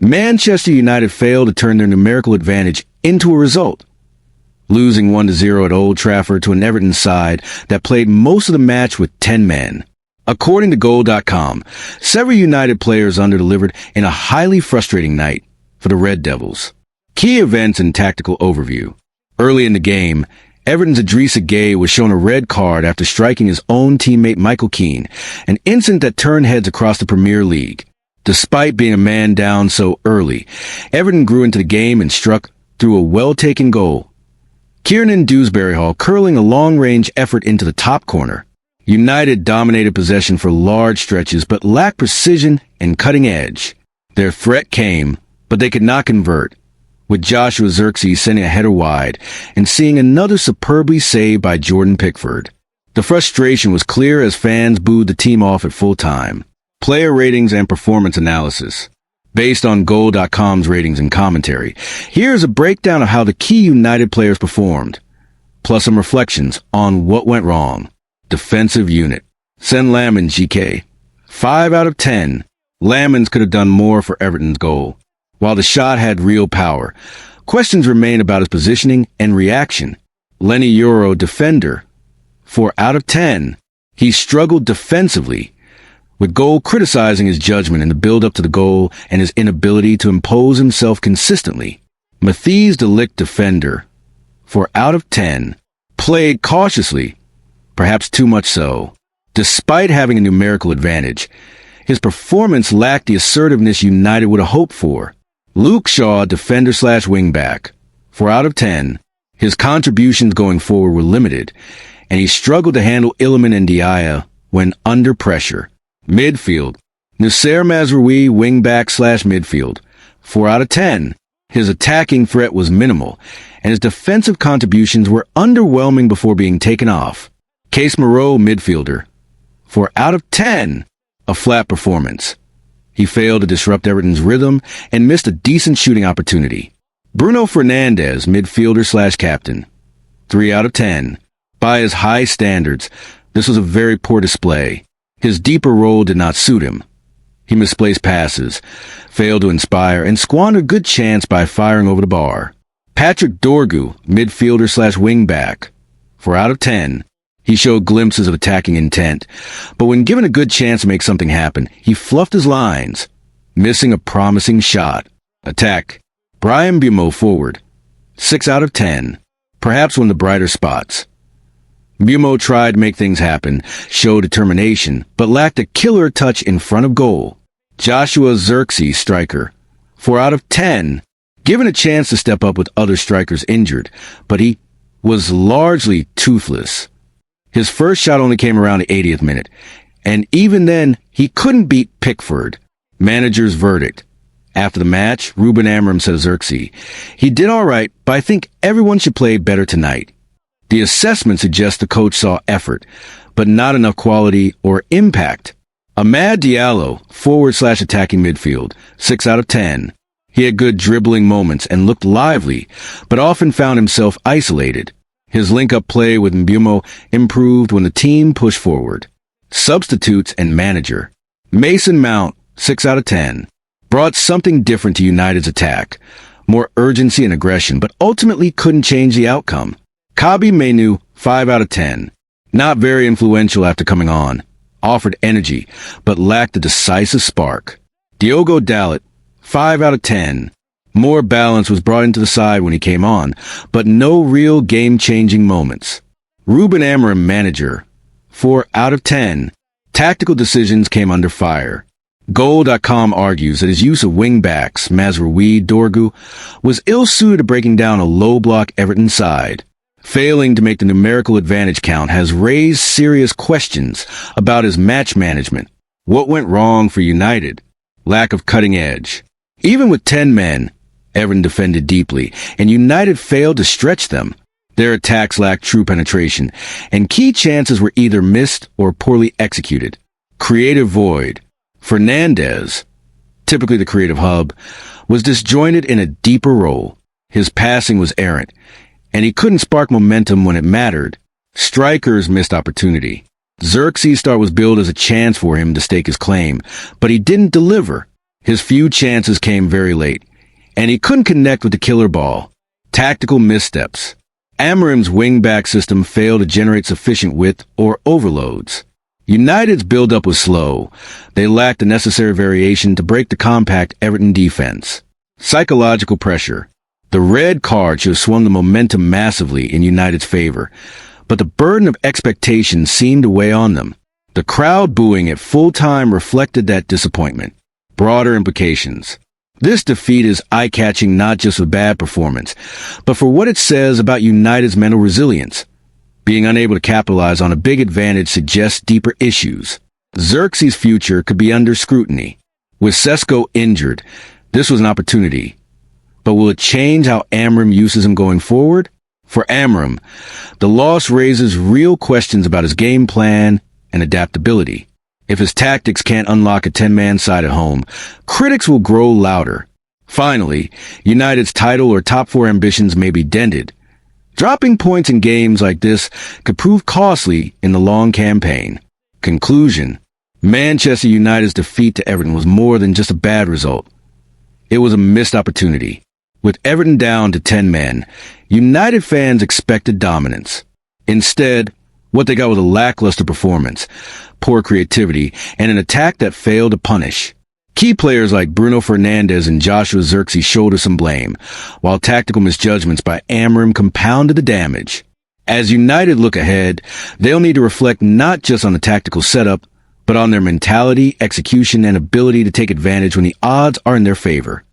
Manchester United failed to turn their numerical advantage into a result, losing 1-0 at Old Trafford to an Everton side that played most of the match with 10 men. According to Goal.com, several United players underdelivered in a highly frustrating night for the Red Devils. Key events and tactical overview. Early in the game, Everton's Idrissa Gana Gueye was shown a red card after striking his own teammate Michael Keane, an incident that turned heads across the Premier League. Despite being a man down so early, Everton grew into the game and struck through a well-taken goal. Kieran Dewsbury Hall curling a long-range effort into the top corner. United dominated possession for large stretches but lacked precision and cutting edge. Their threat came, but they could not convert, with Joshua Zirkzee sending a header wide and seeing another superbly saved by Jordan Pickford. The frustration was clear as fans booed the team off at full time. Player ratings and performance analysis. Based on Goal.com's ratings and commentary, here's a breakdown of how the key United players performed, plus some reflections on what went wrong. Defensive unit. Sen Lamens GK. 5 out of 10. Lamens could have done more for Everton's goal. While the shot had real power, questions remain about his positioning and reaction. Lenny Euro defender. 4 out of 10. He struggled defensively, with Goal criticizing his judgment in the build-up to the goal and his inability to impose himself consistently. Matthijs de Ligt defender. 4 out of 10. Played cautiously, perhaps too much so. Despite having a numerical advantage, his performance lacked the assertiveness United would have hoped for. Luke Shaw, defender/wingback. 4 out of 10. His contributions going forward were limited, and he struggled to handle Iliman and Diaye when under pressure. Midfield. Noussair Mazraoui, wingback/midfield. 4 out of 10. His attacking threat was minimal, and his defensive contributions were underwhelming before being taken off. Case Moreau, midfielder. 4 out of 10. A flat performance. He failed to disrupt Everton's rhythm and missed a decent shooting opportunity. Bruno Fernandes, midfielder/captain. 3 out of 10. By his high standards, this was a very poor display. His deeper role did not suit him. He misplaced passes, failed to inspire, and squandered good chance by firing over the bar. Patrick Dorgu, midfielder/wingback. 4 out of 10. He showed glimpses of attacking intent, but when given a good chance to make something happen, he fluffed his lines, missing a promising shot. Attack. Bryan Mbeumo, forward. 6 out of 10. Perhaps one of the brighter spots. Mbeumo tried to make things happen, showed determination, but lacked a killer touch in front of goal. Joshua Zirkzee, striker. 4 out of 10. Given a chance to step up with other strikers injured, but he was largely toothless. His first shot only came around the 80th minute, and even then, he couldn't beat Pickford. Manager's verdict. After the match, Ruben Amorim said of Zirkzee, "He did all right, but I think everyone should play better tonight." The assessment suggests the coach saw effort, but not enough quality or impact. Amad Diallo, forward/attacking midfield. 6 out of 10. He had good dribbling moments and looked lively, but often found himself isolated. His link-up play with Mbeumo improved when the team pushed forward. Substitutes and manager. Mason Mount, 6 out of 10. Brought something different to United's attack. More urgency and aggression, but ultimately couldn't change the outcome. Kobbie Mainoo, 5 out of 10. Not very influential after coming on. Offered energy, but lacked a decisive spark. Diogo Dalot, 5 out of 10. More balance was brought into the side when he came on, but no real game-changing moments. Ruben Amorim, manager. 4 out of 10. Tactical decisions came under fire. Goal.com argues that his use of wing-backs, Mazraoui, Dorgu, was ill-suited to breaking down a low-block Everton side. Failing to make the numerical advantage count has raised serious questions about his match management. What went wrong for United? Lack of cutting edge. Even with 10 men, Everton defended deeply, and United failed to stretch them. Their attacks lacked true penetration, and key chances were either missed or poorly executed. Creative void. Fernandes, typically the creative hub, was disjointed in a deeper role. His passing was errant, and he couldn't spark momentum when it mattered. Strikers missed opportunity. Zirkzee's start was billed as a chance for him to stake his claim, but he didn't deliver. His few chances came very late, and he couldn't connect with the killer ball. Tactical missteps. Amorim's wing-back system failed to generate sufficient width or overloads. United's build-up was slow. They lacked the necessary variation to break the compact Everton defense. Psychological pressure. The red card should have swung the momentum massively in United's favor, but the burden of expectation seemed to weigh on them. The crowd booing at full time reflected that disappointment. Broader implications. This defeat is eye-catching not just for bad performance, but for what it says about United's mental resilience. Being unable to capitalize on a big advantage suggests deeper issues. Xerxes' future could be under scrutiny. With Sesko injured, this was an opportunity. But will it change how Amorim uses him going forward? For Amorim, the loss raises real questions about his game plan and adaptability. If his tactics can't unlock a 10-man side at home, critics will grow louder. Finally, United's title or top four ambitions may be dented. Dropping points in games like this could prove costly in the long campaign. Conclusion. Manchester United's defeat to Everton was more than just a bad result. It was a missed opportunity. With Everton down to 10 men, United fans expected dominance. Instead, what they got was a lackluster performance, poor creativity, and an attack that failed to punish. Key players like Bruno Fernandes and Joshua Xerxes shouldered some blame, while tactical misjudgments by Amorim compounded the damage. As United look ahead, they'll need to reflect not just on the tactical setup, but on their mentality, execution, and ability to take advantage when the odds are in their favor.